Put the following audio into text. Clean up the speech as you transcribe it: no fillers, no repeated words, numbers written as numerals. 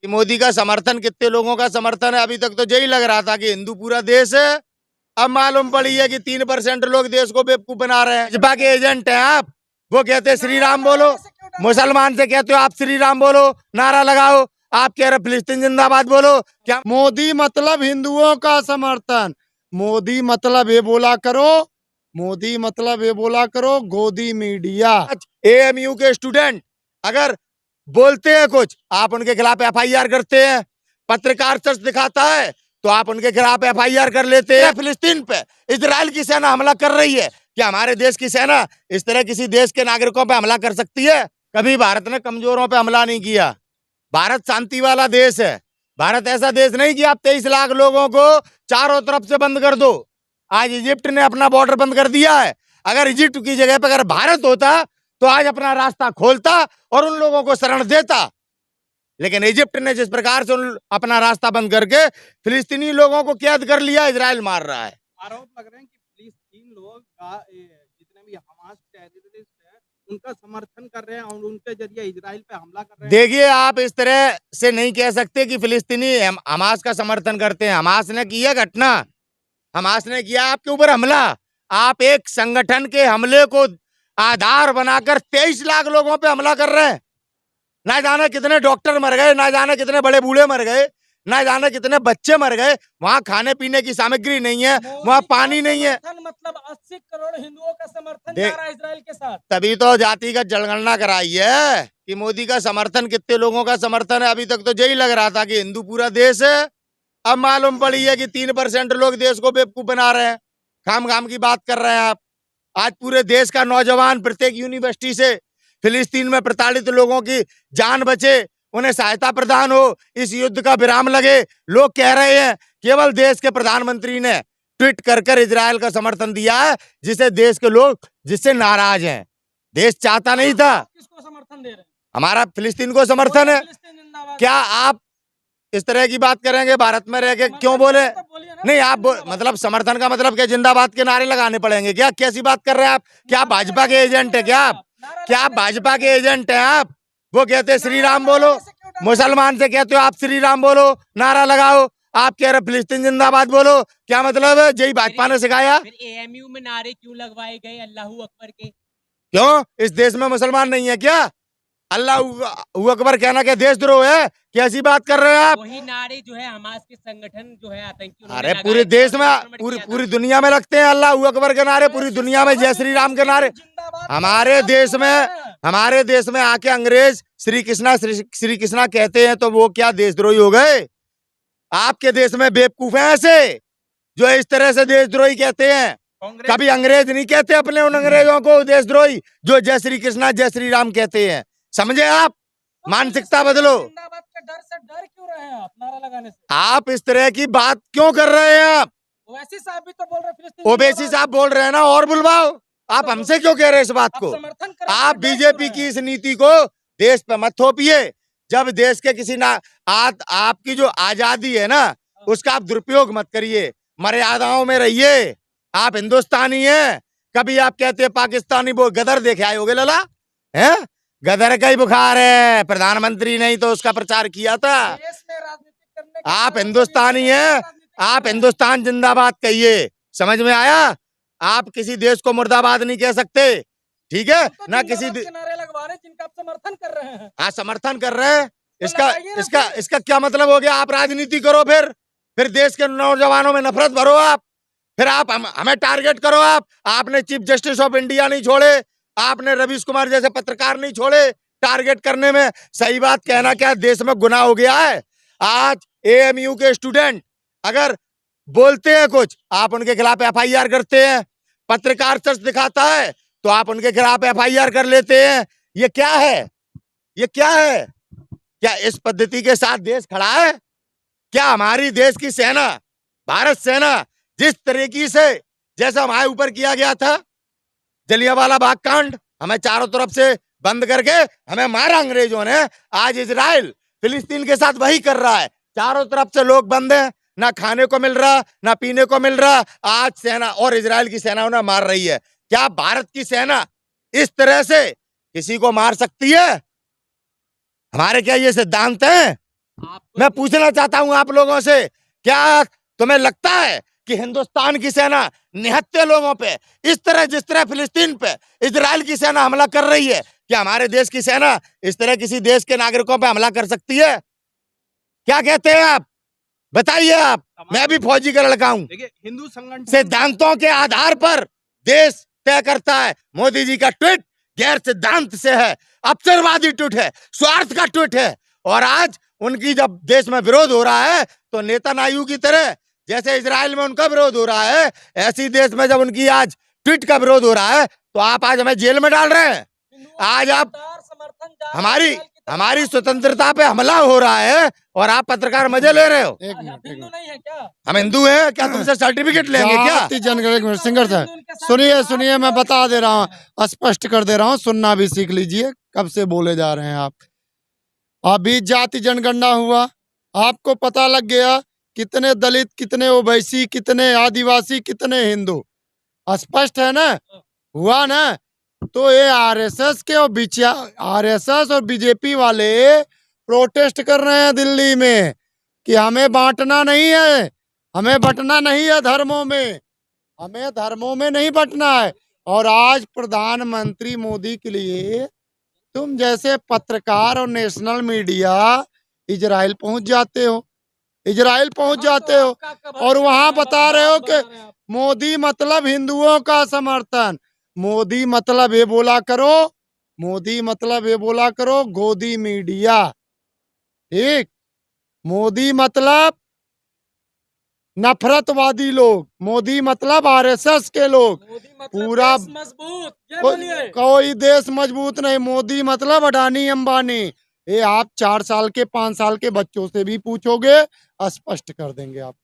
कि मोदी का समर्थन, कितने लोगों का समर्थन है। अभी तक तो यही लग रहा था कि हिंदू पूरा देश है, अब मालूम पड़ी है कि 3% लोग देश को बेवकूफ बना रहे हैं। भाजपा के एजेंट हैं आप। वो कहते हैं श्री राम बोलो, मुसलमान से कहते हो आप श्री राम बोलो, नारा लगाओ, आप कह रहे फिलिस्तीन जिंदाबाद बोलो। क्या मोदी मतलब हिंदुओं का समर्थन, मोदी मतलब ये बोला करो, मोदी मतलब ये बोला करो गोदी मीडिया। एएमयू के स्टूडेंट अगर बोलते हैं कुछ, आप उनके खिलाफ एफआईआर करते हैं। पत्रकार सच दिखाता है तो आप उनके खिलाफ एफआईआर कर लेते हैं। फिलिस्तीन पे इजराइल की सेना हमला कर रही है, क्या हमारे देश की सेना इस तरह किसी देश के नागरिकों पे हमला कर सकती है? कभी भारत ने कमजोरों पे हमला नहीं किया। भारत शांति वाला देश है। भारत ऐसा देश नहीं कि आप 23 लाख लोगों को चारों तरफ से बंद कर दो। आज इजिप्ट ने अपना बॉर्डर बंद कर दिया है। अगर इजिप्ट की जगह पर अगर भारत होता तो आज अपना रास्ता खोलता और उन लोगों को शरण देता। लेकिन इजिप्ट ने जिस प्रकार से अपना रास्ता बंद करके फिलिस्तीनी लोगों को कैद कर लिया, इजराइल मार रहा है। आरोप लग रहे हैं कि फिलिस्तीन लोग जितने भी हमास टेररिस्ट हैं उनका समर्थन कर रहे हैं और उनके जरिए इजराइल पे हमला कर रहे हैं। देखिए, आप इस तरह से नहीं कह सकते कि फिलिस्तीनी हमास का समर्थन करते हैं। हमास ने किया घटना, हमास ने किया आपके ऊपर हमला। आप एक संगठन के हमले को आधार बनाकर 23 लाख लोगों पे हमला कर रहे हैं। ना जाने कितने डॉक्टर मर गए, ना जाने कितने बड़े बूढ़े मर गए, ना जाने कितने बच्चे मर गए। वहां खाने पीने की सामग्री नहीं है, वहां पानी नहीं है। मतलब 80 करोड़ हिंदुओं का समर्थन जा रहा है इजराइल के साथ। तभी तो जातिगत जनगणना कराई है कि मोदी का समर्थन, कितने लोगों का समर्थन है। अभी तक तो यही लग रहा था कि हिंदू पूरा देश है, अब मालूम पड़ी है कि 3% लोग देश को बेवकूफ बना रहे हैं। खाम खाम की बात कर रहे हैं आप। आज पूरे देश का नौजवान प्रत्येक यूनिवर्सिटी से फिलिस्तीन में प्रताड़ित लोगों की जान बचे, उन्हें सहायता प्रदान हो, इस युद्ध का विराम लगे। लोग कह रहे हैं केवल देश के प्रधानमंत्री ने ट्वीट कर कर इजराइल का समर्थन दिया है, जिसे देश के लोग जिससे नाराज हैं। देश चाहता नहीं था। किसको समर्थन दे रहे हैं? हमारा फिलिस्तीन को समर्थन है। क्या आप इस तरह की बात करेंगे भारत में रह के? क्यों बोले नहीं आप मतलब समर्थन का मतलब क्या जिंदाबाद के नारे लगाने पड़ेंगे क्या? कैसी बात कर रहे हैं आप? क्या भाजपा के एजेंट है क्या आप? क्या भाजपा के एजेंट हैं आप? वो कहते हैं श्री राम बोलो, मुसलमान से कहते हो आप श्री राम बोलो, नारा लगाओ, आप कह रहे फिलिस्तीन जिंदाबाद बोलो। क्या मतलब है? यही भाजपा ने सिखाया। एएमयू में नारे क्यों लगवाए गए अल्लाहू अकबर के? क्यों? इस देश में मुसलमान नहीं है क्या? अल्लाह अकबर कहना क्या देशद्रोह है? कैसी बात कर रहे हैं आप? वही नारे जो है हमास के संगठन जो है आतंकी, अरे पूरे देश में, पूरी दुनिया में लगते हैं अल्लाह अकबर के नारे। पूरी दुनिया में जय श्री राम के नारे। हमारे देश में आके अंग्रेज श्री कृष्णा कहते हैं तो वो क्या देशद्रोही हो गए? आपके देश में बेवकूफ हैं ऐसे जो इस तरह से देशद्रोही कहते हैं। कभी अंग्रेज नहीं कहते अपने उन अंग्रेजों को देशद्रोही जो जय श्री कृष्णा जय श्री राम कहते हैं। समझे आप? मानसिकता बदलो। डर से डर क्यों रहे हैं आप नारा लगाने से? आप इस तरह की बात क्यों कर रहे हैं? आप ओवैसी साहब भी तो बोल रहे हैं, ओवैसी साहब बोल रहे हैं ना, और बुलवाओ। आप हमसे क्यों कह रहे हैं इस बात को? आप बीजेपी की इस नीति को देश पे मत थोपिए। जब देश के किसी ना आपकी जो आजादी है ना, उसका आप दुरुपयोग मत करिए, मर्यादाओं में रहिए। आप हिंदुस्तानी हैं। कभी आप कहते हैं पाकिस्तानी, वो गदर देखे आए होगे लला है? गदर का ही बुखार है, प्रधानमंत्री नहीं तो उसका प्रचार किया था। आप हिंदुस्तानी हैं, आप हिंदुस्तान जिंदाबाद कहिए। समझ में आया? आप किसी देश को मुर्दाबाद नहीं कह सकते, ठीक है ना? किसी नारे लगवा रहे जिनका आप समर्थन कर रहे हैं। हाँ, समर्थन कर रहे हैं। इसका क्या मतलब हो गया? आप राजनीति करो, फिर देश के नौजवानों में नफरत भरो आप, फिर आप हमें टारगेट करो। आपने चीफ जस्टिस ऑफ इंडिया नहीं छोड़े, आपने रवीश कुमार जैसे पत्रकार नहीं छोड़े टारगेट करने में। सही बात कहना क्या देश में गुनाह हो गया है? आज एएमयू के स्टूडेंट अगर बोलते हैं कुछ, आप उनके खिलाफ एफआईआर करते हैं। पत्रकार सच दिखाता है तो आप उनके खिलाफ एफआईआर कर लेते हैं। ये क्या है? ये क्या है? क्या इस पद्धति के साथ देश खड़ा है? क्या हमारी देश की सेना, भारत सेना जिस तरीके से जैसा हमारे ऊपर किया गया था जलियांवाला बाग कांड, हमें चारों तरफ से बंद करके हमें मारा अंग्रेजों ने, आज इजराइल फिलिस्तीन के साथ वही कर रहा है। चारों तरफ से लोग बंद हैं, ना खाने को मिल रहा, ना पीने को मिल रहा। आज सेना और इजराइल की सेना उन्हें मार रही है। क्या भारत की सेना इस तरह से किसी को मार सकती है? हमारे क्या ये सिद्धांत हैं? आपको मैं पूछना चाहता हूं आप लोगों से, क्या तुम्हें लगता है कि हिंदुस्तान की सेना निहत्थे लोगों पे इस तरह जिस तरह फिलिस्तीन पे इजराइल की सेना हमला कर रही है, क्या हमारे देश की सेना इस तरह किसी देश के नागरिकों पे हमला कर सकती है? क्या कहते हैं आप? बताइए आप। मैं भी फौजी का लड़का हूं। देखिए हिंदू संगठन सिद्धांतों के आधार पर देश तय करता है। मोदी जी का ट्वीट गैर सिद्धांत से है, अवसरवादी ट्वीट है, स्वार्थ का ट्वीट है। और आज उनकी जब देश में विरोध हो रहा है तो नेतन्याहू की तरह, जैसे इजराइल में उनका विरोध हो रहा है, ऐसी देश में जब उनकी आज ट्वीट का विरोध हो रहा है तो आप आज हमें जेल में डाल रहे हैं। आज आप हमारी स्वतंत्रता पे हमला हो रहा है और आप पत्रकार मजे ले रहे हो। एक मिनट नहीं है क्या? हम हिंदू हैं, क्या तुमसे सर्टिफिकेट लेंगे क्या? जाति जनगणना एक मिनट सिंगर साहब सुनिए मैं बता दे रहा हूँ, स्पष्ट कर दे रहा हूँ, सुनना भी सीख लीजिए। कब से बोले जा रहे हैं आप? अभी जाति जनगणना हुआ, आपको पता लग गया कितने दलित, कितने ओबीसी, कितने आदिवासी, कितने हिंदू, स्पष्ट है ना? हुआ ना? तो ये आरएसएस के और आरएसएस और बीजेपी वाले प्रोटेस्ट कर रहे हैं दिल्ली में कि हमें बांटना नहीं है, हमें बंटना नहीं है धर्मों में, हमें धर्मों में नहीं बंटना है। और आज प्रधानमंत्री मोदी के लिए तुम जैसे पत्रकार और नेशनल मीडिया इजराइल पहुंच जाते हो, इजराइल पहुंच जाते हो और वहां बता रहे हो कि मोदी मतलब हिंदुओं का समर्थन। मोदी मतलब ये बोला करो, मोदी मतलब ये बोला करो गोदी मीडिया, ठीक? मोदी मतलब नफरतवादी लोग, मोदी मतलब आरएसएस के लोग, पूरा मजबूत कोई देश मजबूत नहीं। मोदी मतलब अडानी अंबानी। ये आप 4 साल के 5 साल के बच्चों से भी पूछोगे, स्पष्ट कर देंगे आप।